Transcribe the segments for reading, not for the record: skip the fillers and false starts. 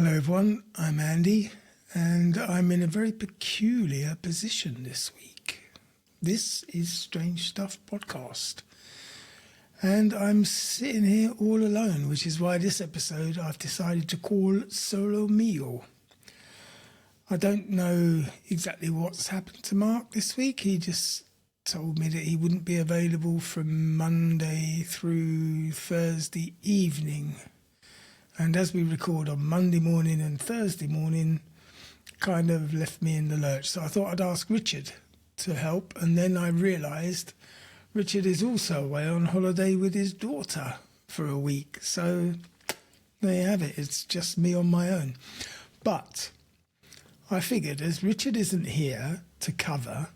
Hello everyone, I'm Andy and I'm in a very peculiar position this week. This is Strange Stuff Podcast and I'm sitting here all alone, which is why this episode I've decided to call Solo Mio. I don't know exactly what's happened to Mark this week. He just told me that he wouldn't be available from Monday through Thursday evening. And as we record on Monday morning and Thursday morning, kind of left me in the lurch. So I thought I'd ask Richard to help. And then I realised Richard is also away on holiday with his daughter for a week. So there you have it. It's just me on my own. But I figured as Richard isn't here to cover,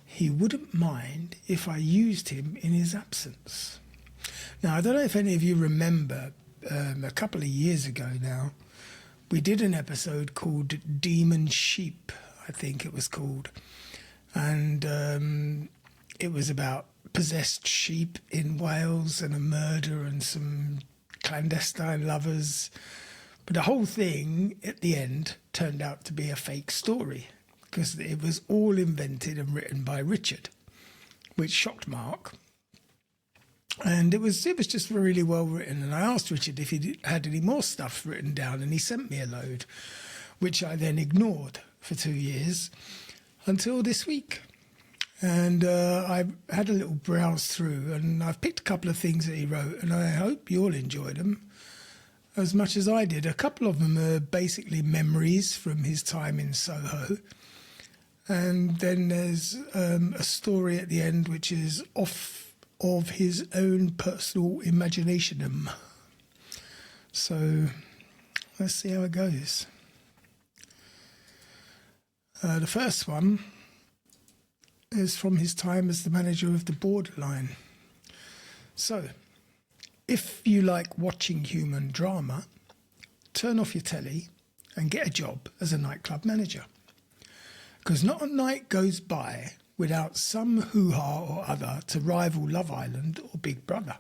he wouldn't mind if I used him in his absence. Now, I don't know if any of you remember, a couple of years ago now, we did an episode called Demon Sheep, I think it was called. And it was about possessed sheep in Wales and a murder and some clandestine lovers. But the whole thing at the end turned out to be a fake story because it was all invented and written by Richard, which shocked Mark. And it was just really well written. And I asked Richard if he had any more stuff written down, and he sent me a load, which I then ignored for 2 years until this week. And I had a little browse through, and I've picked a couple of things that he wrote, and I hope you'll enjoy them as much as I did. A couple of them are basically memories from his time in Soho. And then there's a story at the end, which is of his own personal imagination. So let's see how it goes. The first one is from his time as the manager of the Borderline. So, if you like watching human drama, turn off your telly and get a job as a nightclub manager. Because not a night goes by without some hoo-ha or other to rival Love Island or Big Brother.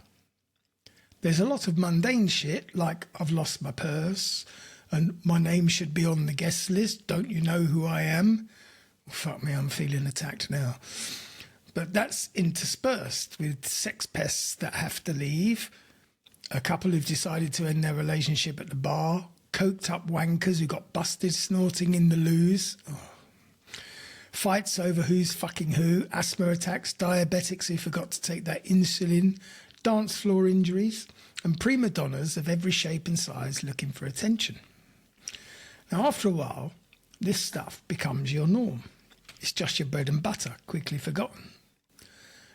There's a lot of mundane shit like I've lost my purse and my name should be on the guest list, don't you know who I am? Well, fuck me, I'm feeling attacked now. But that's interspersed with sex pests that have to leave, a couple who've decided to end their relationship at the bar, coked up wankers who got busted snorting in the loos, fights over who's fucking who, asthma attacks, diabetics who forgot to take their insulin, dance floor injuries, and prima donnas of every shape and size looking for attention. Now, after a while, this stuff becomes your norm. It's just your bread and butter, quickly forgotten.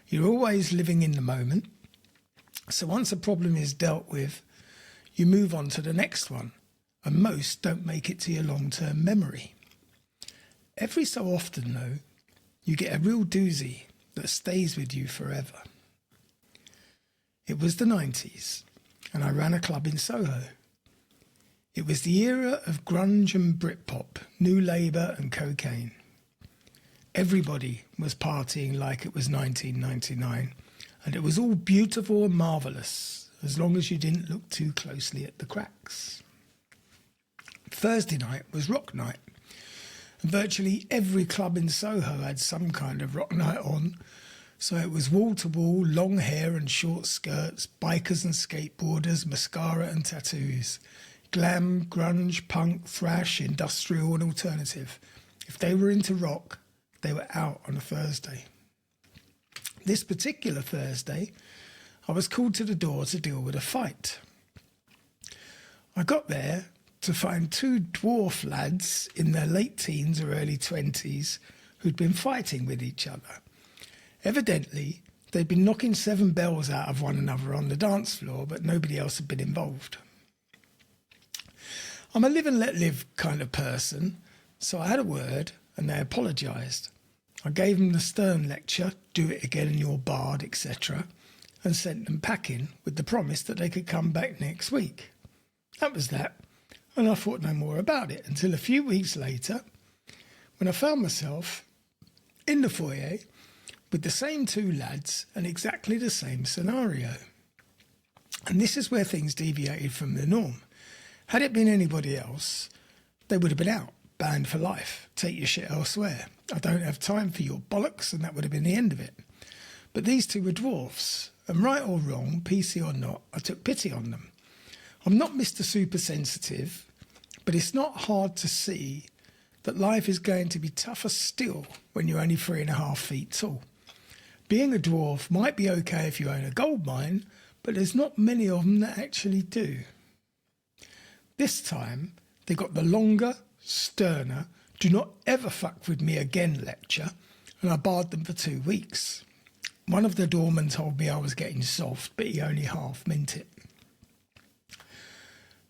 You're always living in the moment, so once a problem is dealt with, you move on to the next one, and most don't make it to your long-term memory. Every so often, though, you get a real doozy that stays with you forever. It was the 90s, and I ran a club in Soho. It was the era of grunge and Britpop, New Labour and cocaine. Everybody was partying like it was 1999, and it was all beautiful and marvellous, as long as you didn't look too closely at the cracks. Thursday night was rock night. Virtually every club in Soho had some kind of rock night on, so it was wall-to-wall, long hair and short skirts, bikers and skateboarders, mascara and tattoos, glam, grunge, punk, thrash, industrial and alternative. If they were into rock, they were out on a Thursday. This particular Thursday, I was called to the door to deal with a fight. I got there to find two dwarf lads in their late teens or early 20s who'd been fighting with each other. Evidently, they'd been knocking 7 bells out of one another on the dance floor, but nobody else had been involved. I'm a live and let live kind of person, so I had a word and they apologised. I gave them the stern lecture, do it again in your bard, etc., and sent them packing with the promise that they could come back next week. That was that. And I thought no more about it until a few weeks later when I found myself in the foyer with the same 2 lads and exactly the same scenario. And this is where things deviated from the norm. Had it been anybody else, they would have been out, banned for life. Take your shit elsewhere. I don't have time for your bollocks, and that would have been the end of it. But these two were dwarfs, and right or wrong, PC or not, I took pity on them. I'm not Mr. Super Sensitive, but it's not hard to see that life is going to be tougher still when you're only 3.5 feet tall. Being a dwarf might be okay if you own a gold mine, but there's not many of them that actually do. This time, they got the longer, sterner, do not ever fuck with me again lecture, and I barred them for 2 weeks. One of the doormen told me I was getting soft, but he only half meant it.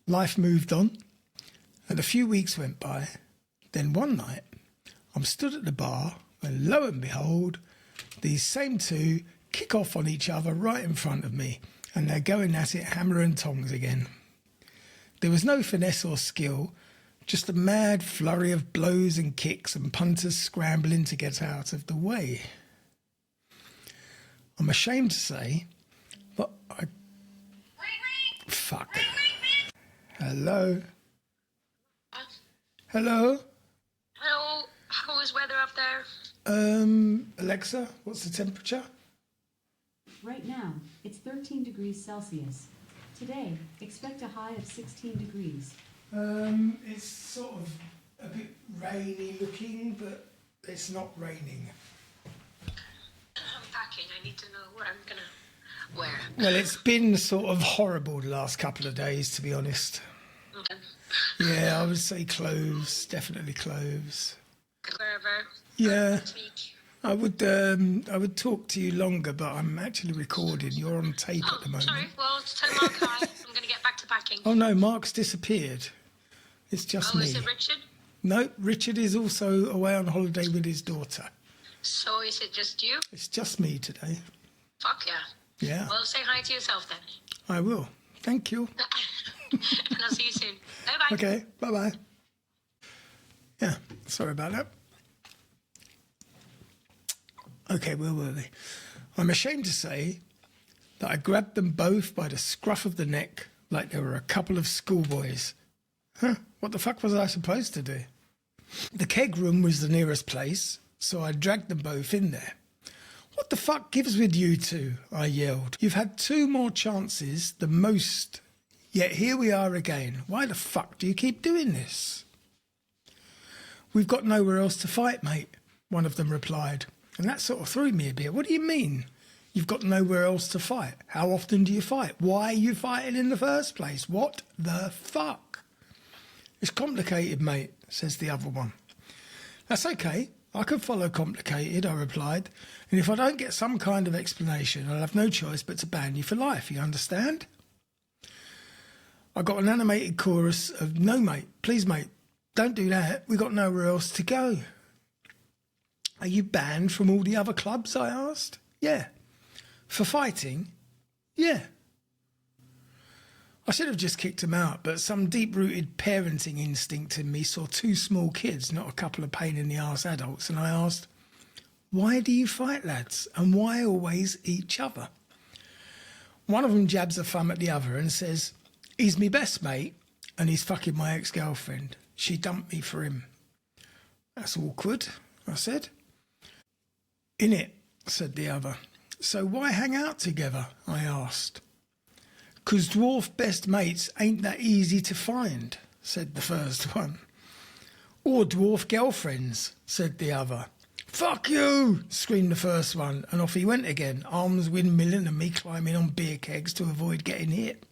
Life moved on, and a few weeks went by. Then one night, I'm stood at the bar, and lo and behold, these same two kick off on each other right in front of me, and they're going at it hammer and tongs again. There was no finesse or skill, just a mad flurry of blows and kicks and punters scrambling to get out of the way. I'm ashamed to say, but Fuck. Hello? Hello? Hello, how is weather up there? Alexa, what's the temperature? Right now, it's 13 degrees Celsius. Today, expect a high of 16 degrees. It's sort of a bit rainy looking, but it's not raining. I'm packing, I need to know what I'm gonna wear. Well, it's been sort of horrible the last couple of days, to be honest. Okay. Yeah, I would say clothes, definitely clothes. Wherever. Yeah. Speak. I would talk to you longer, but I'm actually recording. You're on tape at the moment. Sorry, well, tell Mark hi. I'm gonna get back to packing. Oh no, Mark's disappeared. It's just me. Is it Richard? No, Richard is also away on holiday with his daughter. So is it just you? It's just me today. Fuck yeah. Yeah, Well, say hi to yourself then. I will. Thank you. And I'll see you soon. Bye-bye. Okay, bye-bye. Yeah, sorry about that. Okay, where were they? I'm ashamed to say that I grabbed them both by the scruff of the neck like they were a couple of schoolboys. What the fuck was I supposed to do? The keg room was the nearest place, so I dragged them both in there. What the fuck gives with you two? I yelled. You've had 2 more chances than most, yet here we are again. Why the fuck do you keep doing this? We've got nowhere else to fight, mate, one of them replied. And that sort of threw me a bit. What do you mean? You've got nowhere else to fight? How often do you fight? Why are you fighting in the first place? What the fuck? It's complicated, mate, says the other one. That's okay. I can follow complicated, I replied. And if I don't get some kind of explanation, I'll have no choice but to ban you for life, you understand? I got an animated chorus of, no, mate, please, mate, don't do that. We got nowhere else to go. Are you banned from all the other clubs, I asked? Yeah. For fighting? Yeah. I should have just kicked him out, but some deep-rooted parenting instinct in me saw 2 small kids, not a couple of pain-in-the-arse adults, and I asked, why do you fight, lads, and why always each other? One of them jabs a thumb at the other and says, he's me best mate, and he's fucking my ex-girlfriend. She dumped me for him. That's awkward, I said. Innit, said the other. So why hang out together, I asked. 'Cause dwarf best mates ain't that easy to find, said the first one. Or dwarf girlfriends, said the other. Fuck you, screamed the first one, and off he went again, arms windmilling and me climbing on beer kegs to avoid getting hit.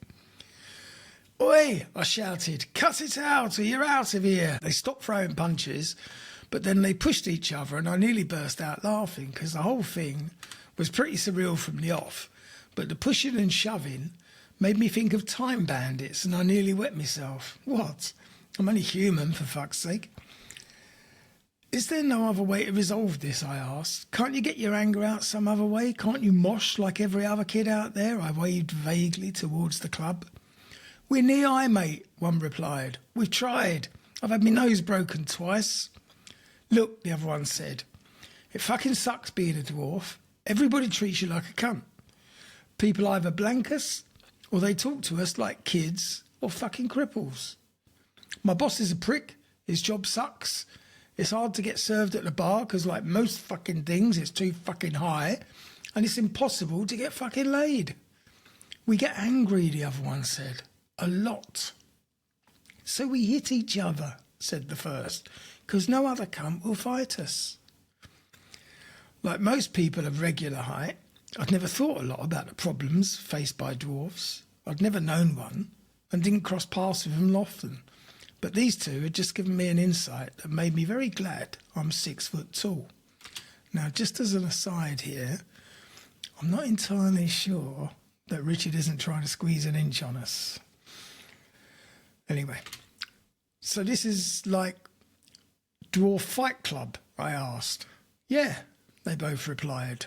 Oi, I shouted, cut it out or you're out of here. They stopped throwing punches, but then they pushed each other and I nearly burst out laughing because the whole thing was pretty surreal from the off, but the pushing and shoving made me think of Time Bandits and I nearly wet myself. What? I'm only human, for fuck's sake. Is there no other way to resolve this, I asked. Can't you get your anger out some other way? Can't you mosh like every other kid out there? I waved vaguely towards the club. We're knee-high, mate, one replied. We've tried. I've had my nose broken twice. Look, the other one said, it fucking sucks being a dwarf. Everybody treats you like a cunt. People either blank us, or they talk to us like kids, or fucking cripples. My boss is a prick. His job sucks. It's hard to get served at the bar because, like most fucking things, it's too fucking high. And it's impossible to get fucking laid. We get angry, the other one said. A lot. So we hit each other, said the first, because no other cunt will fight us. Like most people of regular height, I'd never thought a lot about the problems faced by dwarfs. I'd never known one and didn't cross paths with them often. But these two had just given me an insight that made me very glad I'm 6 foot tall. Now, just as an aside here, I'm not entirely sure that Richard isn't trying to squeeze an inch on us. Anyway, so this is like Dwarf Fight Club, I asked. Yeah, they both replied.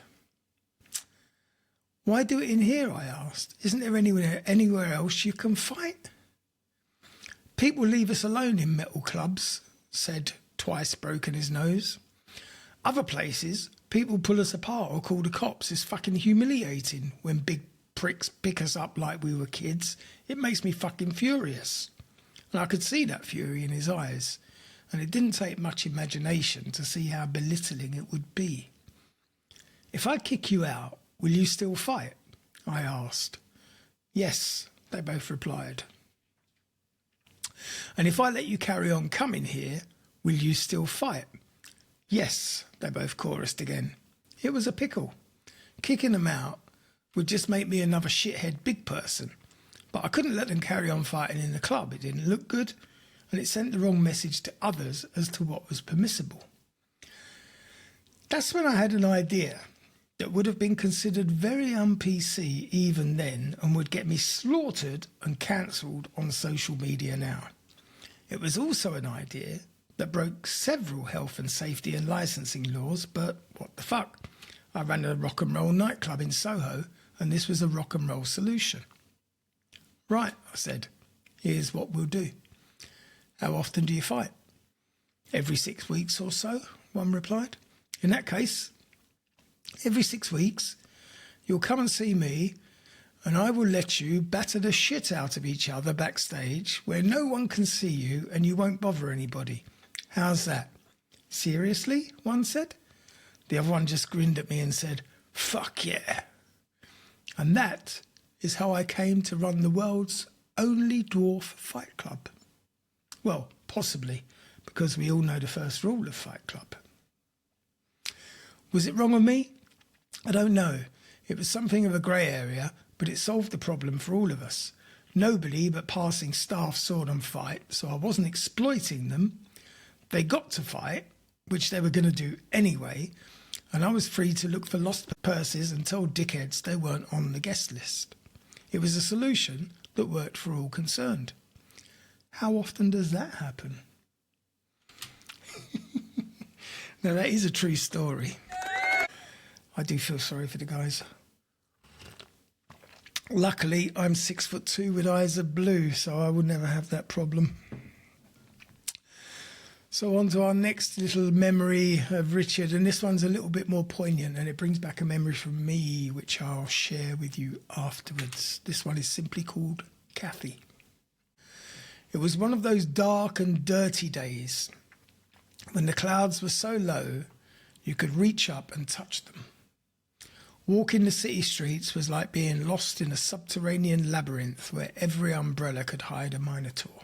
Why do it in here, I asked. Isn't there anywhere else you can fight? People leave us alone in metal clubs, said Twice Broken His Nose. Other places, people pull us apart or call the cops. It's fucking humiliating when big pricks pick us up like we were kids. It makes me fucking furious. And I could see that fury in his eyes, and it didn't take much imagination to see how belittling it would be. If I kick you out, will you still fight? I asked. Yes, they both replied. And if I let you carry on coming here, will you still fight? Yes, they both chorused again. It was a pickle. Kicking them out would just make me another shithead big person. But I couldn't let them carry on fighting in the club. It didn't look good, and it sent the wrong message to others as to what was permissible. That's when I had an idea that would have been considered very un-PC even then and would get me slaughtered and cancelled on social media now. It was also an idea that broke several health and safety and licensing laws, but what the fuck? I ran a rock and roll nightclub in Soho, and this was a rock and roll solution. Right, I said, here's what we'll do. How often do you fight? Every 6 weeks or so, one replied. In that case, every 6 weeks, you'll come and see me, and I will let you batter the shit out of each other backstage where no one can see you and you won't bother anybody. How's that? Seriously? One said. The other one just grinned at me and said, fuck yeah. And that is how I came to run the world's only dwarf fight club. Well, possibly, because we all know the first rule of Fight Club. Was it wrong of me? I don't know. It was something of a grey area, but it solved the problem for all of us. Nobody but passing staff saw them fight, so I wasn't exploiting them. They got to fight, which they were going to do anyway, and I was free to look for lost purses and tell dickheads they weren't on the guest list. It was a solution that worked for all concerned. How often does that happen? Now, that is a true story. I do feel sorry for the guys. Luckily, I'm 6'2" with eyes of blue, so I would never have that problem. So on to our next little memory of Richard, and this one's a little bit more poignant, and it brings back a memory from me, which I'll share with you afterwards. This one is simply called Cathy. It was one of those dark and dirty days when the clouds were so low you could reach up and touch them. Walking the city streets was like being lost in a subterranean labyrinth where every umbrella could hide a minotaur.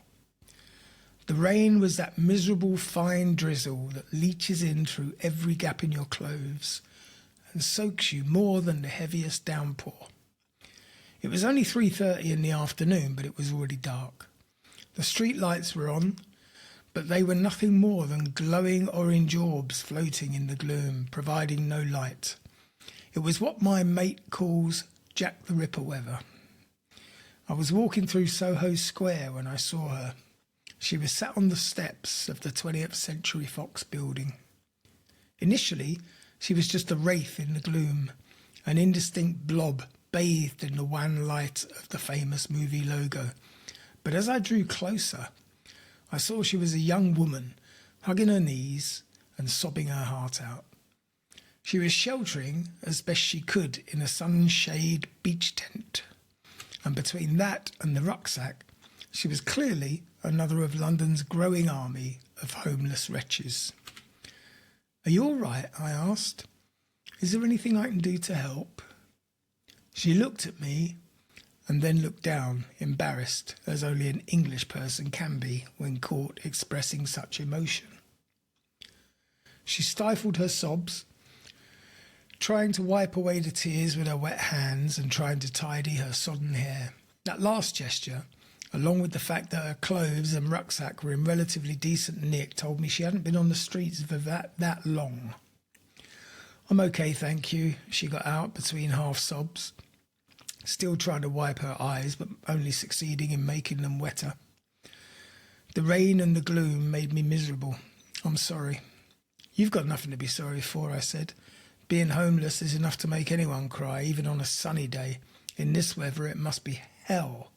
The rain was that miserable fine drizzle that leaches in through every gap in your clothes and soaks you more than the heaviest downpour. It was only 3:30 in the afternoon, but it was already dark. The street lights were on, but they were nothing more than glowing orange orbs floating in the gloom, providing no light. It was what my mate calls Jack the Ripper weather. I was walking through Soho Square when I saw her. She was sat on the steps of the 20th Century Fox building. Initially, she was just a wraith in the gloom, an indistinct blob bathed in the wan light of the famous movie logo. But as I drew closer, I saw she was a young woman, hugging her knees and sobbing her heart out. She was sheltering as best she could in a sunshade beach tent, and between that and the rucksack, She was clearly another of London's growing army of homeless wretches. "Are you all right?" I asked. "Is there anything I can do to help?" She looked at me and then looked down, embarrassed, as only an English person can be when caught expressing such emotion. She stifled her sobs, trying to wipe away the tears with her wet hands and trying to tidy her sodden hair. That last gesture, along with the fact that her clothes and rucksack were in relatively decent nick, told me she hadn't been on the streets for that long. "I'm okay, thank you," she got out between half sobs, still trying to wipe her eyes, but only succeeding in making them wetter. "The rain and the gloom made me miserable. I'm sorry." "You've got nothing to be sorry for," I said. "Being homeless is enough to make anyone cry, even on a sunny day. In this weather, it must be hell."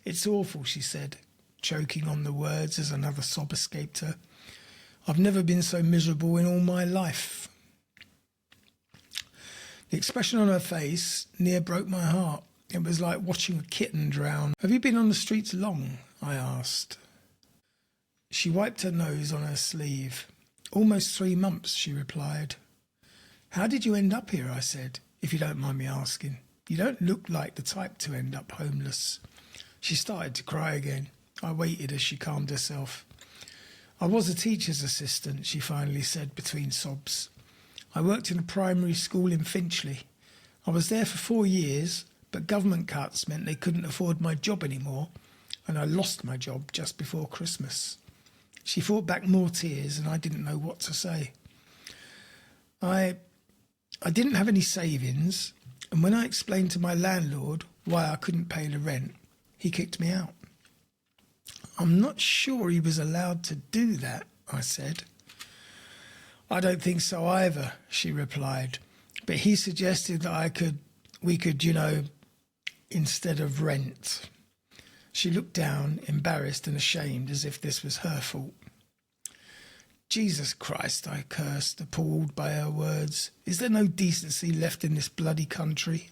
"It's awful," she said, choking on the words as another sob escaped her. "I've never been so miserable in all my life." The expression on her face near broke my heart. It was like watching a kitten drown. "Have you been on the streets long?" I asked. She wiped her nose on her sleeve. "Almost 3 months," she replied. "How did you end up here?" I said, "if you don't mind me asking. You don't look like the type to end up homeless." She started to cry again. I waited as she calmed herself. "I was a teacher's assistant," she finally said between sobs. "I worked in a primary school in Finchley. I was there for 4 years, but government cuts meant they couldn't afford my job anymore, and I lost my job just before Christmas." She fought back more tears, and I didn't know what to say. I didn't have any savings, and when I explained to my landlord why I couldn't pay the rent, he kicked me out. "I'm not sure he was allowed to do that," I said. "I don't think so either," she replied, "but he suggested that we could, instead of rent." She looked down, embarrassed and ashamed, as if this was her fault. "Jesus Christ," I cursed, appalled by her words. "Is there no decency left in this bloody country?"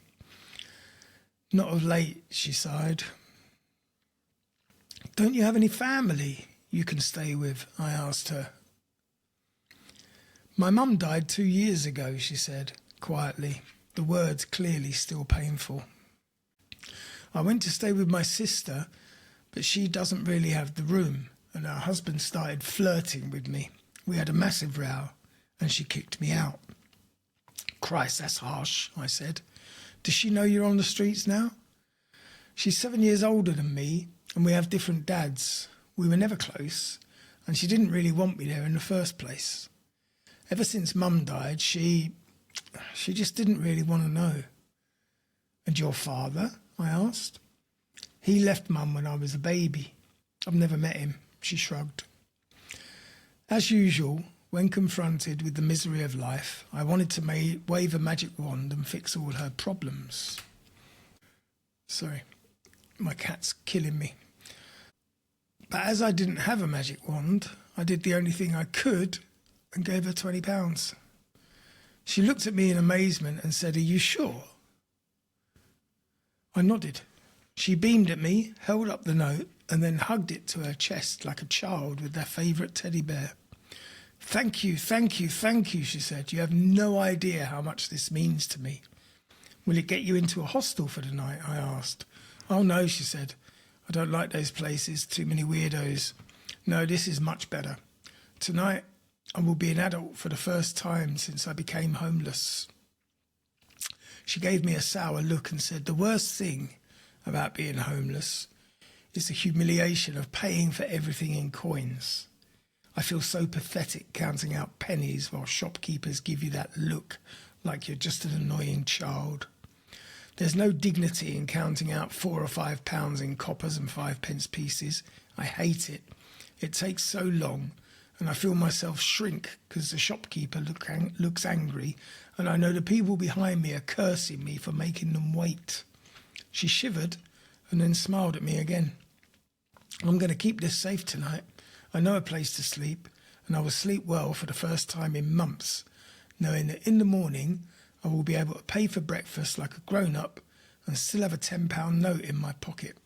"Not of late," she sighed. "Don't you have any family you can stay with?" I asked her. "My mum died 2 years ago," she said, quietly, the words clearly still painful. "I went to stay with my sister, but she doesn't really have the room, and her husband started flirting with me. We had a massive row, and she kicked me out." "Christ, that's harsh," I said. "Does she know you're on the streets now?" "She's 7 years older than me, and we have different dads. We were never close, and she didn't really want me there in the first place. Ever since Mum died, she just didn't really want to know." "And your father?" I asked. "He left Mum when I was a baby. I've never met him," she shrugged. As usual, when confronted with the misery of life, I wanted to wave a magic wand and fix all her problems. Sorry, my cat's killing me. But as I didn't have a magic wand, I did the only thing I could and gave her £20. She looked at me in amazement and said, "Are you sure?" I nodded. She beamed at me, held up the note, and then hugged it to her chest like a child with their favourite teddy bear. "Thank you, thank you, thank you," she said. "You have no idea how much this means to me." "Will it get you into a hostel for the night?" I asked. "Oh no," she said. "I don't like those places, too many weirdos. No, this is much better. Tonight I will be an adult for the first time since I became homeless." She gave me a sour look and said, "The worst thing about being homeless is the humiliation of paying for everything in coins. I feel so pathetic counting out pennies while shopkeepers give you that look like you're just an annoying child. There's no dignity in counting out £4 or £5 in coppers and 5p pieces. I hate it. It takes so long, and I feel myself shrink because the shopkeeper looks angry, and I know the people behind me are cursing me for making them wait." She shivered and then smiled at me again. "I'm going to keep this safe tonight. I know a place to sleep, and I will sleep well for the first time in months, knowing that in the morning I will be able to pay for breakfast like a grown-up and still have a £10 note in my pocket."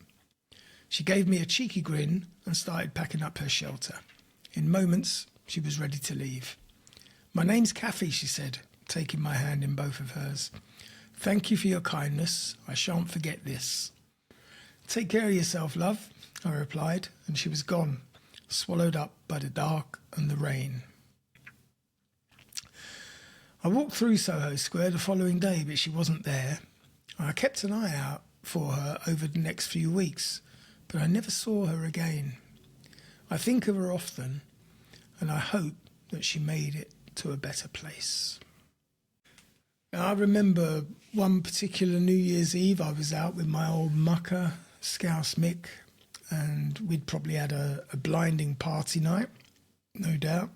She gave me a cheeky grin and started packing up her shelter. In moments, she was ready to leave. "My name's Cathy," she said, taking my hand in both of hers. "Thank you for your kindness. I shan't forget this." "Take care of yourself, love," I replied, and she was gone, swallowed up by the dark and the rain. I walked through Soho Square the following day, but she wasn't there. I kept an eye out for her over the next few weeks, but I never saw her again. I think of her often, and I hope that she made it to a better place. Now, I remember one particular New Year's Eve, I was out with my old mucker, Scouse Mick, and we'd probably had a blinding party night, no doubt.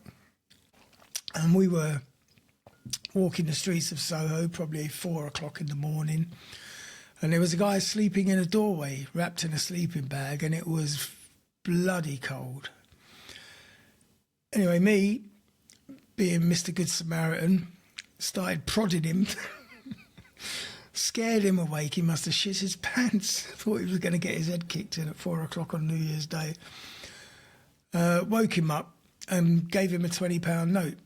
And we were walking the streets of Soho, probably 4 o'clock in the morning, and there was a guy sleeping in a doorway, wrapped in a sleeping bag, and it was bloody cold. Anyway, me, being Mr. Good Samaritan, started prodding him, scared him awake. He must have shit his pants, thought he was going to get his head kicked in at 4 o'clock on New Year's Day. Woke him up and gave him a £20 note.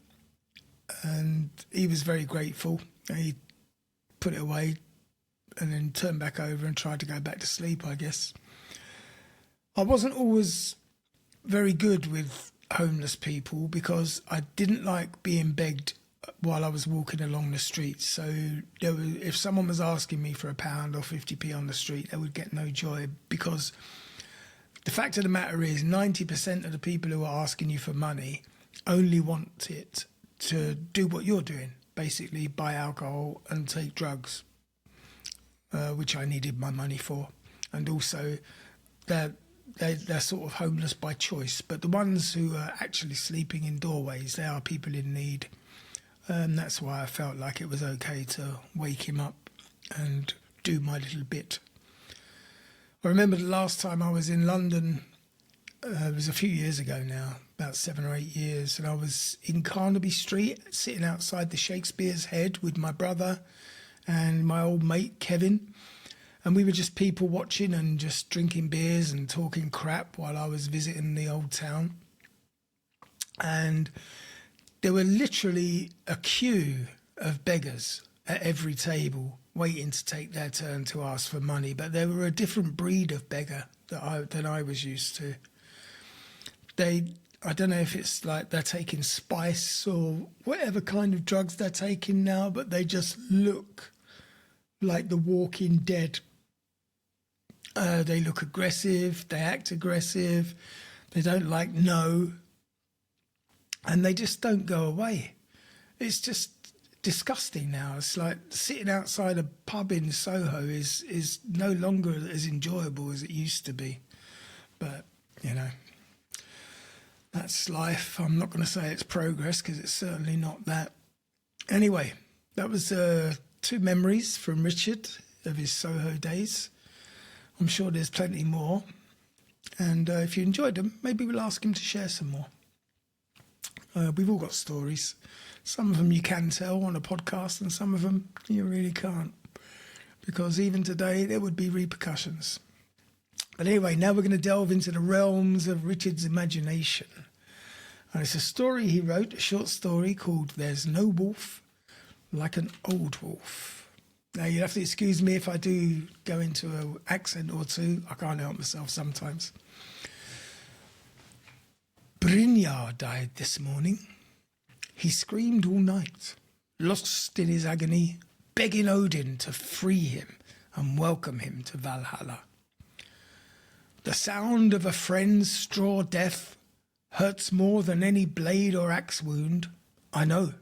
And he was very grateful. He put it away and then turned back over and tried to go back to sleep, I guess. I wasn't always very good with homeless people because I didn't like being begged while I was walking along the street. So if someone was asking me for £1 or 50p on the street, they would get no joy, because the fact of the matter is 90% of the people who are asking you for money only want it to do what you're doing, basically buy alcohol and take drugs, which I needed my money for. And also they're sort of homeless by choice. But the ones who are actually sleeping in doorways, they are people in need. That's why I felt like it was okay to wake him up and do my little bit. I remember the last time I was in London, it was a few years ago now, about 7 or 8 years, and I was in Carnaby Street, sitting outside the Shakespeare's Head with my brother and my old mate Kevin, and we were just people watching and just drinking beers and talking crap while I was visiting the old town. And there were literally a queue of beggars at every table waiting to take their turn to ask for money, but they were a different breed of beggar than I was used to. I don't know if it's like they're taking spice or whatever kind of drugs they're taking now, but they just look like the Walking Dead. They look aggressive, they act aggressive, they don't like no, and they just don't go away. It's just disgusting now. It's like sitting outside a pub in Soho is no longer as enjoyable as it used to be. But, you know, that's life. I'm not going to say it's progress, because it's certainly not that. Anyway, that was 2 memories from Richard of his Soho days. I'm sure there's plenty more. And if you enjoyed them, maybe we'll ask him to share some more. We've all got stories. Some of them you can tell on a podcast, and some of them you really can't, because even today there would be repercussions. But anyway, now we're going to delve into the realms of Richard's imagination. And it's a story he wrote, a short story called "There's No Wolf Like an Old Wolf." Now, you'll have to excuse me if I do go into an accent or two. I can't help myself sometimes. Brynjar died this morning. He screamed all night, lost in his agony, begging Odin to free him and welcome him to Valhalla. The sound of a friend's straw death hurts more than any blade or axe wound. I know,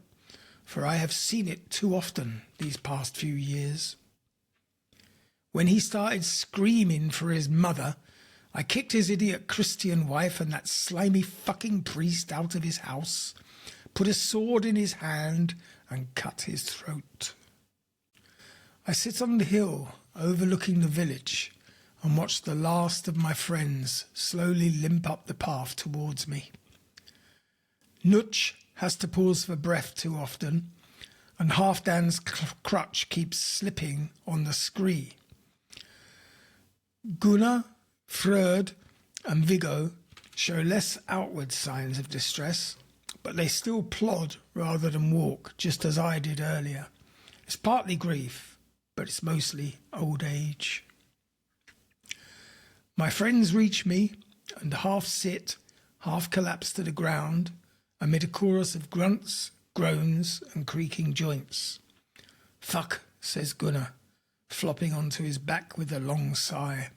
for I have seen it too often these past few years. When he started screaming for his mother, I kicked his idiot Christian wife and that slimy fucking priest out of his house, put a sword in his hand and cut his throat. I sit on the hill overlooking the village and watch the last of my friends slowly limp up the path towards me. Nutch has to pause for breath too often, and Halfdan's crutch keeps slipping on the scree. Gunnar Freud and Viggo show less outward signs of distress, but they still plod rather than walk, just as I did earlier. It's partly grief, but it's mostly old age. My friends reach me and half sit, half collapse to the ground amid a chorus of grunts, groans and creaking joints. Fuck, says Gunnar, flopping onto his back with a long sigh.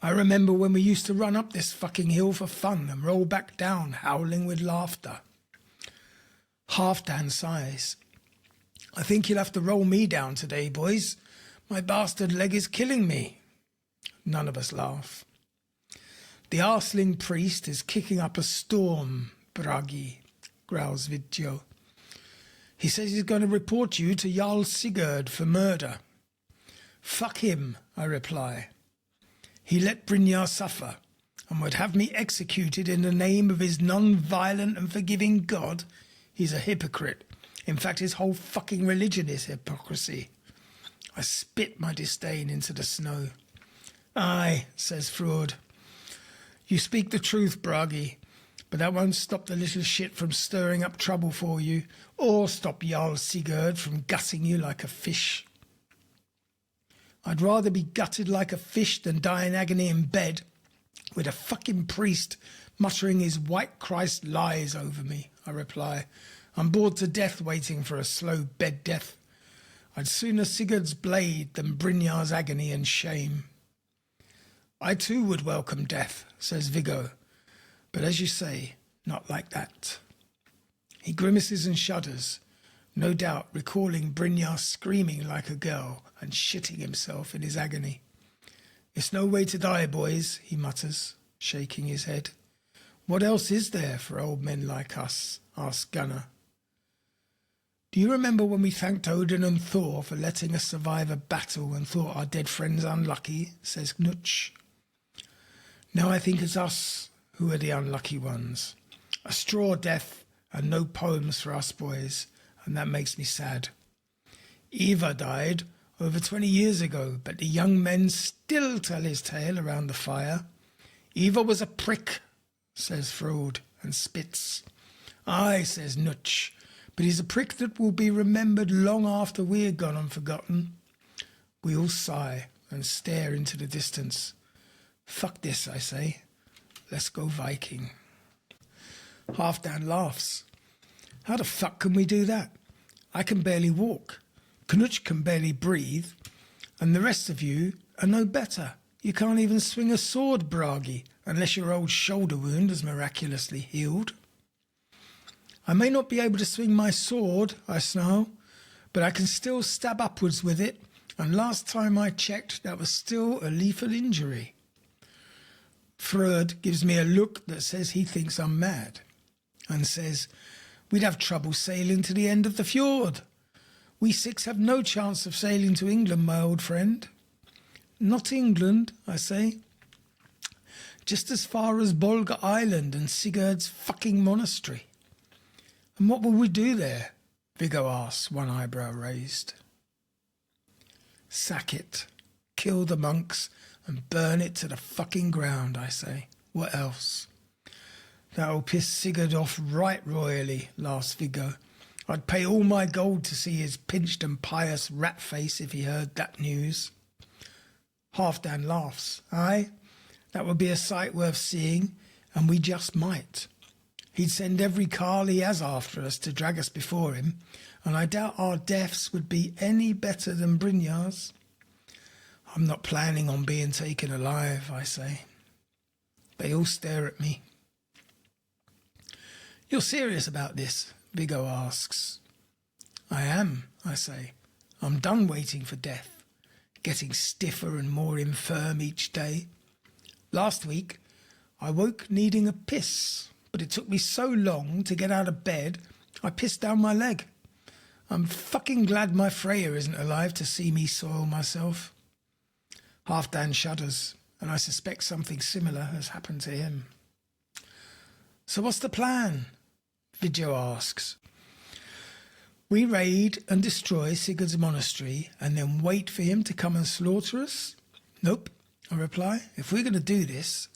I remember when we used to run up this fucking hill for fun and roll back down, howling with laughter. Halfdan sighs. I think you'll have to roll me down today, boys. My bastard leg is killing me. None of us laugh. The arsling priest is kicking up a storm, Bragi, growls Vidjo. He says he's going to report you to Jarl Sigurd for murder. Fuck him, I reply. He let Brynjar suffer and would have me executed in the name of his non-violent and forgiving God. He's a hypocrite. In fact, his whole fucking religion is hypocrisy. I spit my disdain into the snow. Aye, says Freud. You speak the truth, Bragi, but that won't stop the little shit from stirring up trouble for you, or stop Jarl Sigurd from gutting you like a fish. I'd rather be gutted like a fish than die in agony in bed, with a fucking priest muttering his white Christ lies over me, I reply. I'm bored to death waiting for a slow bed death. I'd sooner Sigurd's blade than Brynjar's agony and shame. I too would welcome death, says Viggo, but as you say, not like that. He grimaces and shudders, no doubt recalling Brynjar screaming like a girl and shitting himself in his agony. It's no way to die, boys, he mutters, shaking his head. What else is there for old men like us? Asks Gunnar. Do you remember when we thanked Odin and Thor for letting us survive a battle and thought our dead friends unlucky? Says Knutch. Now I think it's us who are the unlucky ones. A straw death and no poems for us boys, and that makes me sad. Eva died over 20 years ago, but the young men still tell his tale around the fire. Eva was a prick, says Freud, and spits. Aye, says Knutch, but he's a prick that will be remembered long after we're gone and forgotten. We all sigh and stare into the distance. Fuck this, I say. Let's go Viking. Halfdan laughs. How the fuck can we do that? I can barely walk. Knutch can barely breathe. And the rest of you are no better. You can't even swing a sword, Bragi, unless your old shoulder wound has miraculously healed. I may not be able to swing my sword, I snarl, but I can still stab upwards with it, and last time I checked, that was still a lethal injury. Freud gives me a look that says he thinks I'm mad, and says, we'd have trouble sailing to the end of the fjord. We six have no chance of sailing to England, my old friend. Not England, I say. Just as far as Bolga Island and Sigurd's fucking monastery. And what will we do there? Viggo asks, one eyebrow raised. Sack it. Kill the monks and burn it to the fucking ground, I say. What else? That'll piss Sigurd off right royally, laughs Viggo. I'd pay all my gold to see his pinched and pious rat face if he heard that news. Halfdan laughs. Aye, that would be a sight worth seeing, and we just might. He'd send every carl he has after us to drag us before him, and I doubt our deaths would be any better than Brynjar's. I'm not planning on being taken alive, I say. They all stare at me. You're serious about this? Viggo asks. I am, I say. I'm done waiting for death, getting stiffer and more infirm each day. Last week, I woke needing a piss, but it took me so long to get out of bed, I pissed down my leg. I'm fucking glad my Freya isn't alive to see me soil myself. Halfdan shudders, and I suspect something similar has happened to him. So what's the plan? Vidjo asks. We raid and destroy Sigurd's monastery and then wait for him to come and slaughter us? Nope, I reply. If we're going to do this,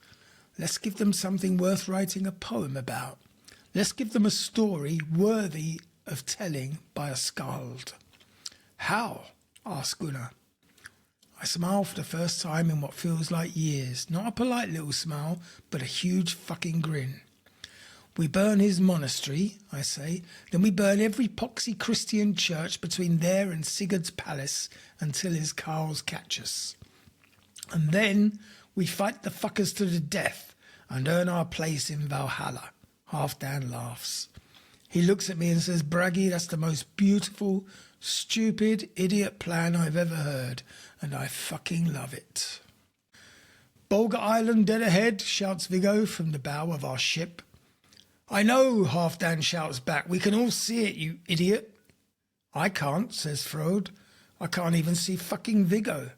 let's give them something worth writing a poem about. Let's give them a story worthy of telling by a skald. How? Asked Gunnar. I smile for the first time in what feels like years. Not a polite little smile, but a huge fucking grin. We burn his monastery, I say. Then we burn every poxy Christian church between there and Sigurd's palace until his cows catch us. And then we fight the fuckers to the death and earn our place in Valhalla. Halfdan laughs. He looks at me and says, Braggy, that's the most beautiful, stupid, idiot plan I've ever heard, and I fucking love it. Bolga Island dead ahead, shouts Viggo from the bow of our ship. I know, Halfdan shouts back. We can all see it, you idiot. I can't, says Frode. I can't even see fucking Viggo.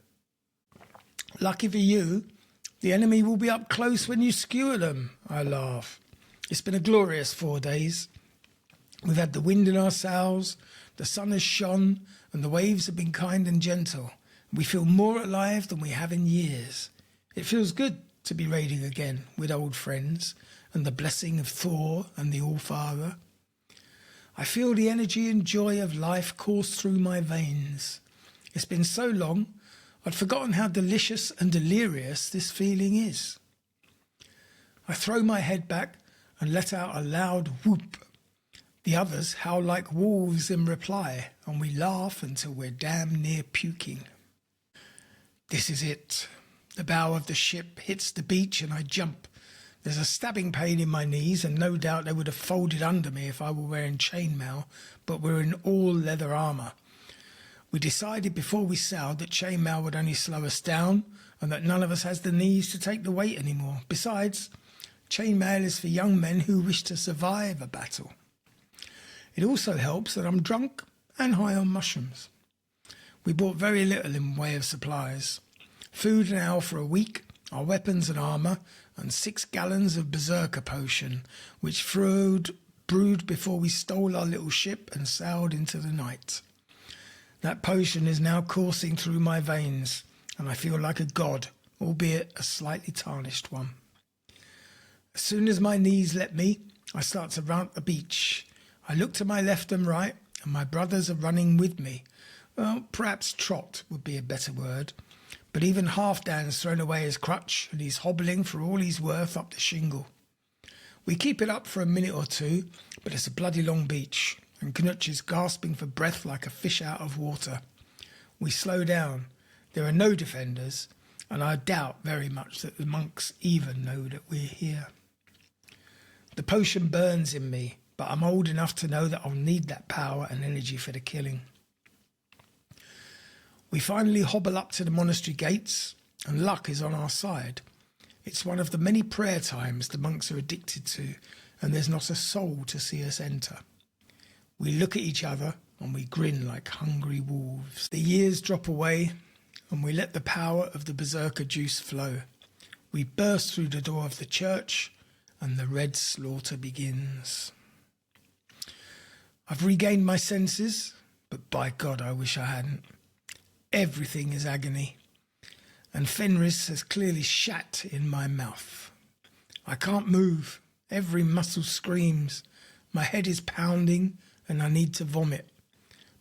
Lucky for you, the enemy will be up close when you skewer them, I laugh. It's been a glorious 4 days. We've had the wind in our sails, the sun has shone, and the waves have been kind and gentle. We feel more alive than we have in years. It feels good to be raiding again with old friends and the blessing of Thor and the Allfather. I feel the energy and joy of life course through my veins. It's been so long, I'd forgotten how delicious and delirious this feeling is. I throw my head back and let out a loud whoop. The others howl like wolves in reply, and we laugh until we're damn near puking. This is it. The bow of the ship hits the beach and I jump. There's a stabbing pain in my knees, and no doubt they would have folded under me if I were wearing chainmail, but we're in all leather armour. We decided before we sailed that chainmail would only slow us down and that none of us has the knees to take the weight anymore. Besides, chainmail is for young men who wish to survive a battle. It also helps that I'm drunk and high on mushrooms. We bought very little in way of supplies. Food and ale for a week, our weapons and armour, and 6 gallons of berserker potion, which Frode brewed before we stole our little ship and sailed into the night. That potion is now coursing through my veins, and I feel like a god, albeit a slightly tarnished one. As soon as my knees let me, I start to run up the beach. I look to my left and right, and my brothers are running with me. Well, perhaps trot would be a better word. But even Halfdan's thrown away his crutch, and he's hobbling for all he's worth up the shingle. We keep it up for a minute or two, but it's a bloody long beach, and Knutch is gasping for breath like a fish out of water. We slow down. There are no defenders, and I doubt very much that the monks even know that we're here. The potion burns in me, but I'm old enough to know that I'll need that power and energy for the killing. We finally hobble up to the monastery gates, and luck is on our side. It's one of the many prayer times the monks are addicted to, and there's not a soul to see us enter. We look at each other, and we grin like hungry wolves. The years drop away, and we let the power of the berserker juice flow. We burst through the door of the church, and the red slaughter begins. I've regained my senses, but by God, I wish I hadn't. Everything is agony, and Fenris has clearly shat in my mouth. I can't move. Every muscle screams. My head is pounding, and I need to vomit.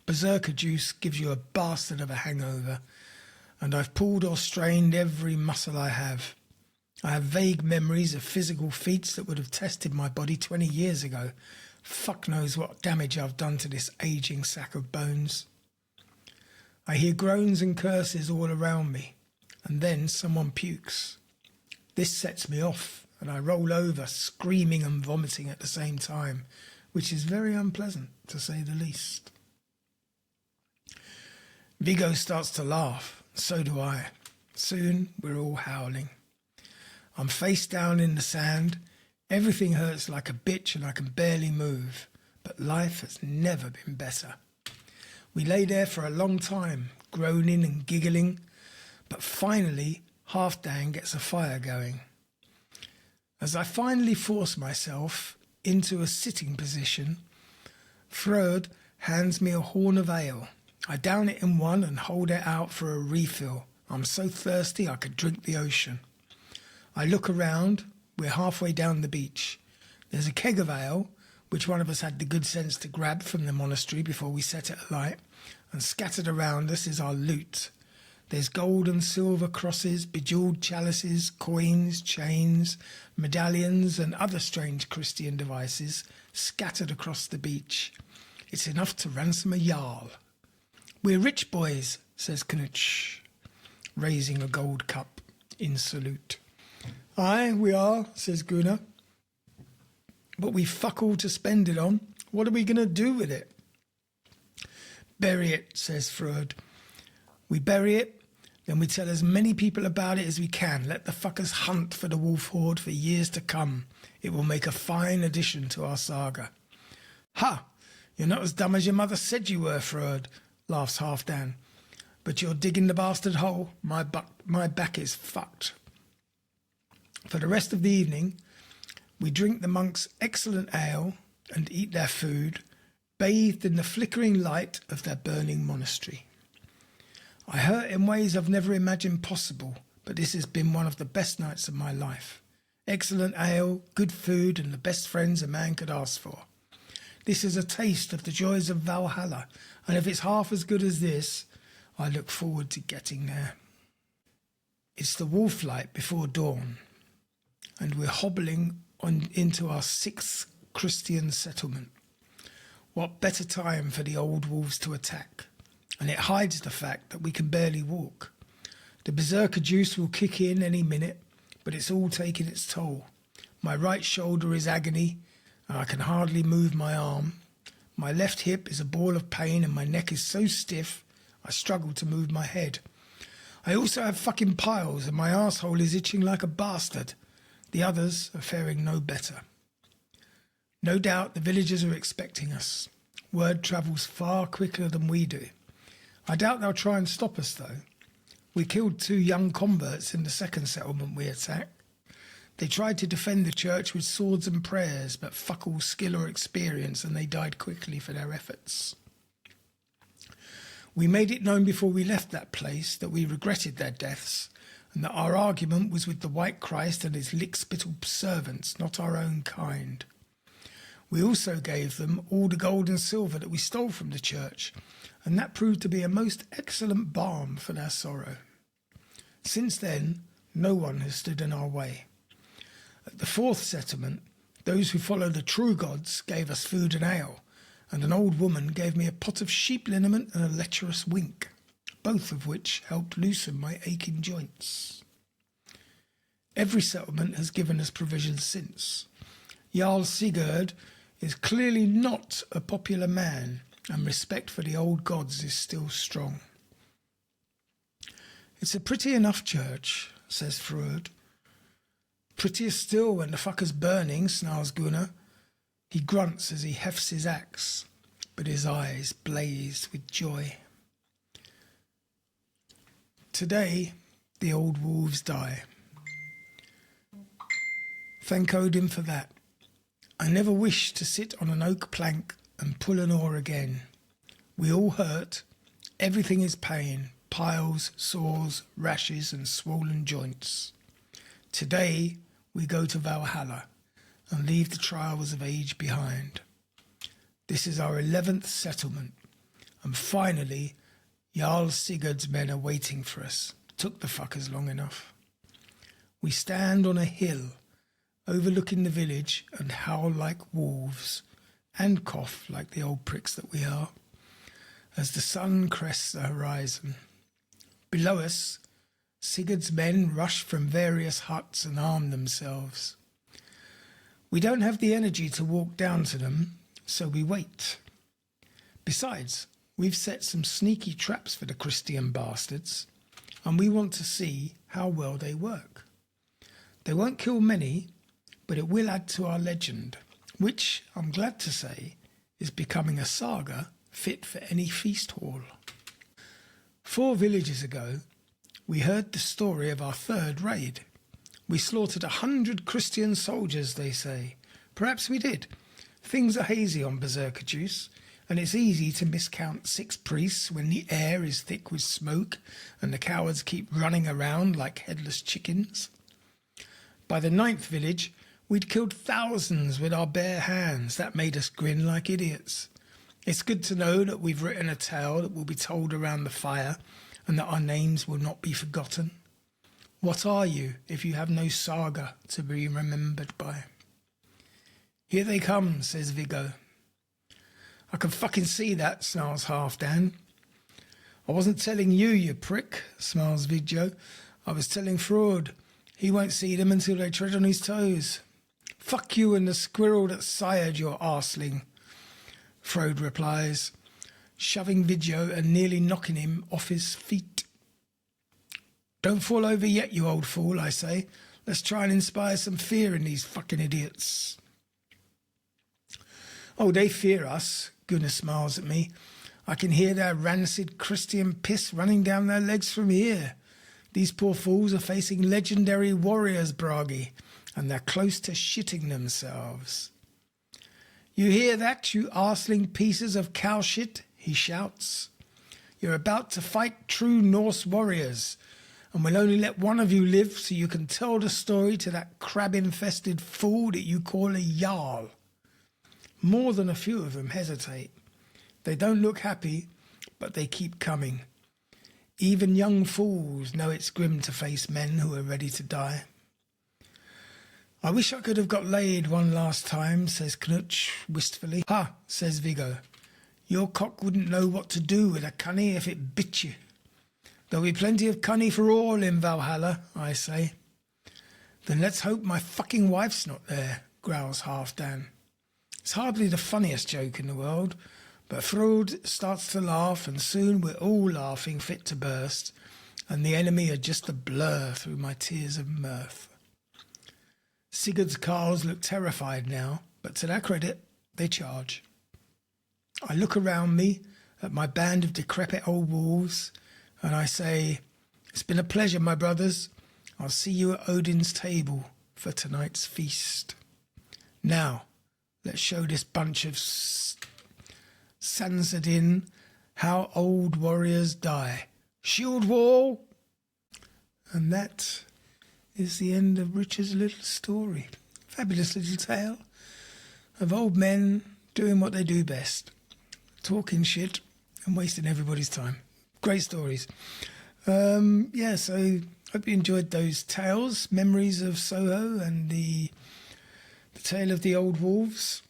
Berserker juice gives you a bastard of a hangover, and I've pulled or strained every muscle I have. I have vague memories of physical feats that would have tested my body 20 years ago. Fuck knows what damage I've done to this aging sack of bones. I hear groans and curses all around me, and then someone pukes. This sets me off, and I roll over, screaming and vomiting at the same time, which is very unpleasant, to say the least. Viggo starts to laugh, so do I. Soon we're all howling. I'm face down in the sand. Everything hurts like a bitch and I can barely move, but life has never been better. We lay there for a long time, groaning and giggling, but finally Halfdan gets a fire going. As I finally force myself into a sitting position, Frode hands me a horn of ale. I down it in one and hold it out for a refill, I'm so thirsty I could drink the ocean. I look around. We're halfway down the beach. There's a keg of ale, which one of us had the good sense to grab from the monastery before we set it alight, and scattered around us is our loot. There's gold and silver crosses, bejewelled chalices, coins, chains, medallions, and other strange Christian devices scattered across the beach. It's enough to ransom a jarl. We're rich boys, says Knutsch, raising a gold cup in salute. Aye, we are, says Gunnar. But we fuck all to spend it on. What are we going to do with it? Bury it, says Freud. We bury it, then we tell as many people about it as we can. Let the fuckers hunt for the wolf horde for years to come. It will make a fine addition to our saga. Ha! You're not as dumb as your mother said you were, Freud, laughs Halfdan. But you're digging the bastard hole. My back is fucked. For the rest of the evening, we drink the monks' excellent ale and eat their food, bathed in the flickering light of their burning monastery. I hurt in ways I've never imagined possible, but this has been one of the best nights of my life. Excellent ale, good food, and the best friends a man could ask for. This is a taste of the joys of Valhalla, and if it's half as good as this, I look forward to getting there. It's the wolf light before dawn, and we're hobbling into our 6th Christian settlement. What better time for the old wolves to attack? And it hides the fact that we can barely walk. The berserker juice will kick in any minute, but it's all taking its toll. My right shoulder is agony, and I can hardly move my arm. My left hip is a ball of pain, and my neck is so stiff I struggle to move my head. I also have fucking piles, and my arsehole is itching like a bastard. The others are faring no better. No doubt the villagers are expecting us. Word travels far quicker than we do. I doubt they'll try and stop us, though. We killed 2 young converts in the second settlement we attacked. They tried to defend the church with swords and prayers, but fuck all skill or experience, and they died quickly for their efforts. We made it known before we left that place that we regretted their deaths, and that our argument was with the White Christ and his lick-spittle servants, not our own kind. We also gave them all the gold and silver that we stole from the church, and that proved to be a most excellent balm for their sorrow. Since then, no one has stood in our way. At the 4th settlement, those who follow the true gods gave us food and ale, and an old woman gave me a pot of sheep liniment and a lecherous wink, both of which helped loosen my aching joints. Every settlement has given us provisions since. Jarl Sigurd is clearly not a popular man, and respect for the old gods is still strong. It's a pretty enough church, says Freud. Prettier still when the fucker's burning, snarls Gunnar. He grunts as he hefts his axe, but his eyes blaze with joy. Today, the old wolves die. Thank Odin for that. I never wish to sit on an oak plank and pull an oar again. We all hurt. Everything is pain. Piles, sores, rashes and swollen joints. Today, we go to Valhalla and leave the trials of age behind. This is our 11th settlement, and finally, Jarl Sigurd's men are waiting for us. Took the fuckers long enough. We stand on a hill, overlooking the village, and howl like wolves, and cough like the old pricks that we are, as the sun crests the horizon. Below us, Sigurd's men rush from various huts and arm themselves. We don't have the energy to walk down to them, so we wait. Besides, we've set some sneaky traps for the Christian bastards, and we want to see how well they work. They won't kill many, but it will add to our legend, which, I'm glad to say, is becoming a saga fit for any feast hall. 4 villages ago, we heard the story of our 3rd raid. We slaughtered 100 Christian soldiers, they say. Perhaps we did. Things are hazy on berserker juice, and it's easy to miscount 6 priests when the air is thick with smoke and the cowards keep running around like headless chickens. By the 9th village, we'd killed thousands with our bare hands. That made us grin like idiots. It's good to know that we've written a tale that will be told around the fire and that our names will not be forgotten. What are you if you have no saga to be remembered by? Here they come, says Viggo. I can fucking see that, snarls Halfdan. I wasn't telling you, you prick, smiles Viggo. I was telling Fraud. He won't see them until they tread on his toes. Fuck you and the squirrel that sired your arseling, Frode replies, shoving Viggo and nearly knocking him off his feet. Don't fall over yet, you old fool, I say. Let's try and inspire some fear in these fucking idiots. Oh, they fear us, Gunnar smiles at me. I can hear their rancid Christian piss running down their legs from here. These poor fools are facing legendary warriors, Bragi, and they're close to shitting themselves. You hear that, you arseling pieces of cow shit? He shouts. You're about to fight true Norse warriors, and we'll only let one of you live so you can tell the story to that crab-infested fool that you call a Jarl. More than a few of them hesitate. They don't look happy, but they keep coming. Even young fools know it's grim to face men who are ready to die. I wish I could have got laid one last time, says Knutch wistfully. Ha, says Viggo. Your cock wouldn't know what to do with a cunny if it bit you. There'll be plenty of cunny for all in Valhalla, I say. Then let's hope my fucking wife's not there, growls Halfdan. It's hardly the funniest joke in the world, but Frode starts to laugh, and soon we're all laughing fit to burst, and the enemy are just a blur through my tears of mirth. Sigurd's carls look terrified now, but to their credit, they charge. I look around me at my band of decrepit old wolves, and I say, it's been a pleasure, my brothers. I'll see you at Odin's table for tonight's feast. Now, let's show this bunch of Sansadin how old warriors die. Shield wall! And that is the end of Richard's little story. Fabulous little tale of old men doing what they do best. Talking shit and wasting everybody's time. Great stories. So hope you enjoyed those tales, memories of Soho and the tale of the old wolves.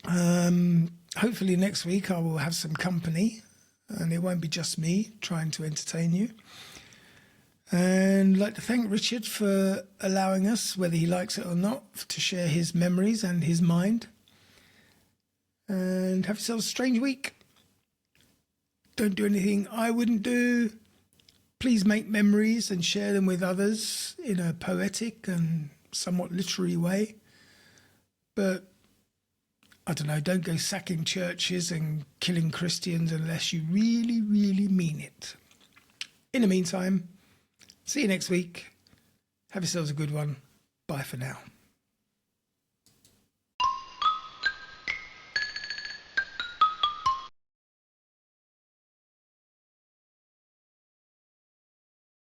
Hopefully next week I will have some company and it won't be just me trying to entertain you. And I'd like to thank Richard for allowing us, whether he likes it or not, to share his memories and his mind. And have yourselves a strange week. Don't do anything I wouldn't do. Please make memories and share them with others in a poetic and somewhat literary way. But I don't know, don't go sacking churches and killing Christians unless you really, really mean it. In the meantime, see you next week. Have yourselves a good one. Bye for now.